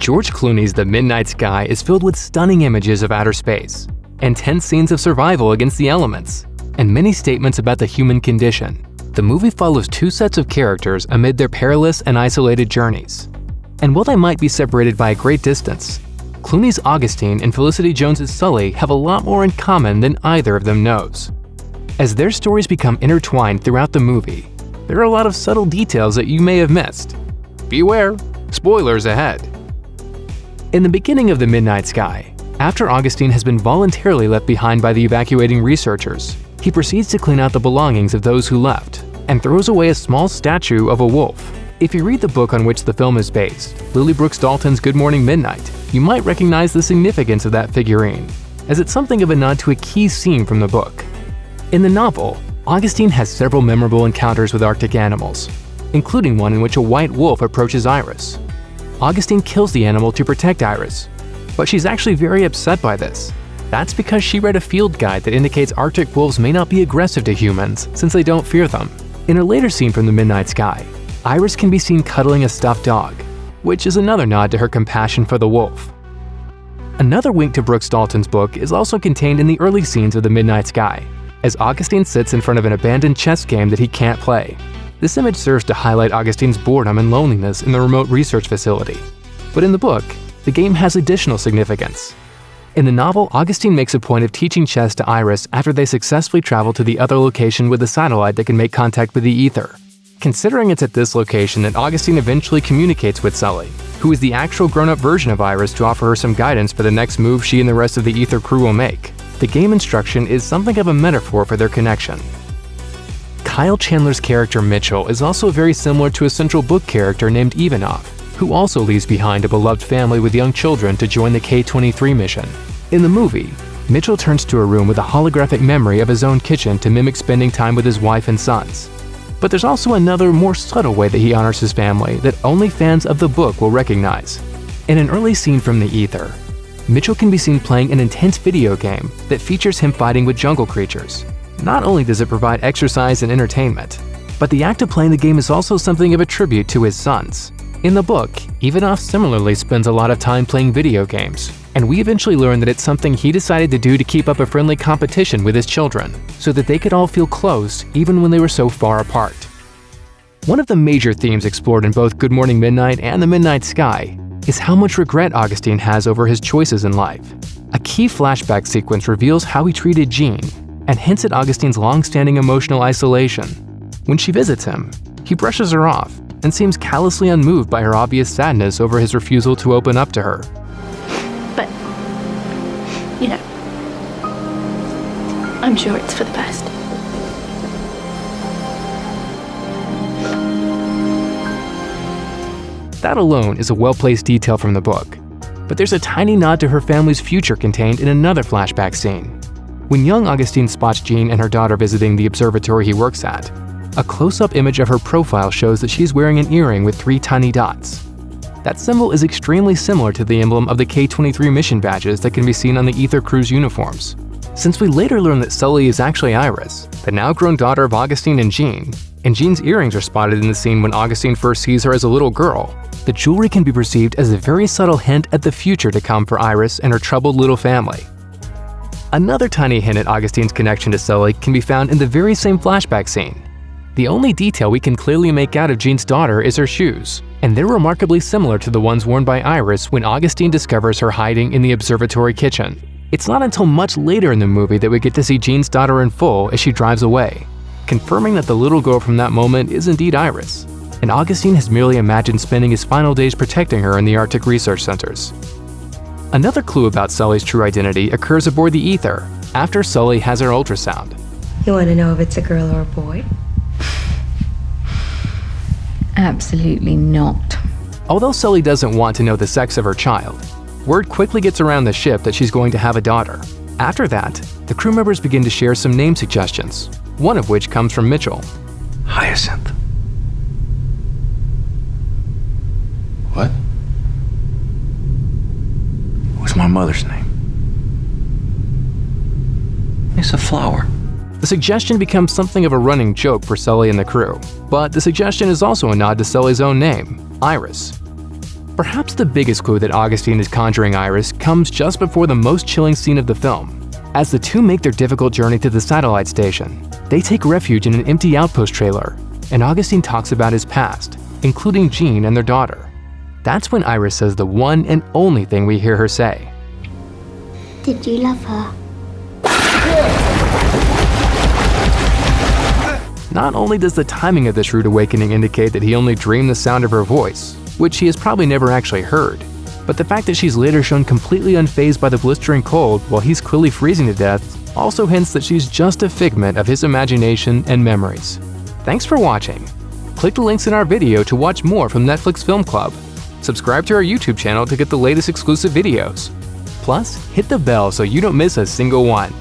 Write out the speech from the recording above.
George Clooney's The Midnight Sky is filled with stunning images of outer space, intense scenes of survival against the elements, and many statements about the human condition. The movie follows two sets of characters amid their perilous and isolated journeys. And while they might be separated by a great distance, Clooney's Augustine and Felicity Jones's Sully have a lot more in common than either of them knows. As their stories become intertwined throughout the movie, there are a lot of subtle details that you may have missed. Beware, spoilers ahead. In the beginning of The Midnight Sky, after Augustine has been voluntarily left behind by the evacuating researchers, he proceeds to clean out the belongings of those who left and throws away a small statue of a wolf. If you read the book on which the film is based, Lily Brooks Dalton's Good Morning Midnight, you might recognize the significance of that figurine, as it's something of a nod to a key scene from the book. In the novel, Augustine has several memorable encounters with Arctic animals, including one in which a white wolf approaches Iris. Augustine kills the animal to protect Iris, but she's actually very upset by this. That's because she read a field guide that indicates Arctic wolves may not be aggressive to humans since they don't fear them. In a later scene from The Midnight Sky, Iris can be seen cuddling a stuffed dog, which is another nod to her compassion for the wolf. Another wink to Brooks Dalton's book is also contained in the early scenes of The Midnight Sky, as Augustine sits in front of an abandoned chess game that he can't play. This image serves to highlight Augustine's boredom and loneliness in the remote research facility. But in the book, the game has additional significance. In the novel, Augustine makes a point of teaching chess to Iris after they successfully travel to the other location with a satellite that can make contact with the ether. Considering it's at this location that Augustine eventually communicates with Sully, who is the actual grown-up version of Iris, to offer her some guidance for the next move she and the rest of the ether crew will make. The game instruction is something of a metaphor for their connection. Kyle Chandler's character Mitchell is also very similar to a central book character named Ivanov, who also leaves behind a beloved family with young children to join the K-23 mission. In the movie, Mitchell turns to a room with a holographic memory of his own kitchen to mimic spending time with his wife and sons. But there's also another, more subtle way that he honors his family that only fans of the book will recognize. In an early scene from the ether, Mitchell can be seen playing an intense video game that features him fighting with jungle creatures. Not only does it provide exercise and entertainment, but the act of playing the game is also something of a tribute to his sons. In the book, Ivanov similarly spends a lot of time playing video games, and we eventually learn that it's something he decided to do to keep up a friendly competition with his children, so that they could all feel close even when they were so far apart. One of the major themes explored in both Good Morning Midnight and The Midnight Sky is how much regret Augustine has over his choices in life. A key flashback sequence reveals how he treated Jean, and hints at Augustine's long-standing emotional isolation. When she visits him, he brushes her off and seems callously unmoved by her obvious sadness over his refusal to open up to her. But, you know, I'm sure it's for the best. That alone is a well-placed detail from the book, but there's a tiny nod to her family's future contained in another flashback scene. When young Augustine spots Jean and her daughter visiting the observatory he works at, a close-up image of her profile shows that she's wearing an earring with 3 tiny dots. That symbol is extremely similar to the emblem of the K-23 mission badges that can be seen on the Ether crew's uniforms. Since we later learn that Sully is actually Iris, the now-grown daughter of Augustine and Jean's earrings are spotted in the scene when Augustine first sees her as a little girl, the jewelry can be perceived as a very subtle hint at the future to come for Iris and her troubled little family. Another tiny hint at Augustine's connection to Sully can be found in the very same flashback scene. The only detail we can clearly make out of Jean's daughter is her shoes, and they're remarkably similar to the ones worn by Iris when Augustine discovers her hiding in the observatory kitchen. It's not until much later in the movie that we get to see Jean's daughter in full as she drives away, confirming that the little girl from that moment is indeed Iris, and Augustine has merely imagined spending his final days protecting her in the Arctic research centers. Another clue about Sully's true identity occurs aboard the Ether, after Sully has her ultrasound. You want to know if it's a girl or a boy? Absolutely not. Although Sully doesn't want to know the sex of her child, word quickly gets around the ship that she's going to have a daughter. After that, the crew members begin to share some name suggestions, one of which comes from Mitchell. Hyacinth. What? What's my mother's name? It's a flower. The suggestion becomes something of a running joke for Sully and the crew, but the suggestion is also a nod to Sully's own name, Iris. Perhaps the biggest clue that Augustine is conjuring Iris comes just before the most chilling scene of the film. As the two make their difficult journey to the satellite station, they take refuge in an empty outpost trailer, and Augustine talks about his past, including Jean and their daughter. That's when Iris says the one and only thing we hear her say. Did you love her? Not only does the timing of this rude awakening indicate that he only dreamed the sound of her voice, which he has probably never actually heard, but the fact that she's later shown completely unfazed by the blistering cold while he's clearly freezing to death also hints that she's just a figment of his imagination and memories. Thanks for watching. Click the links in our video to watch more from Netflix Film Club. Subscribe to our YouTube channel to get the latest exclusive videos. Plus, hit the bell so you don't miss a single one.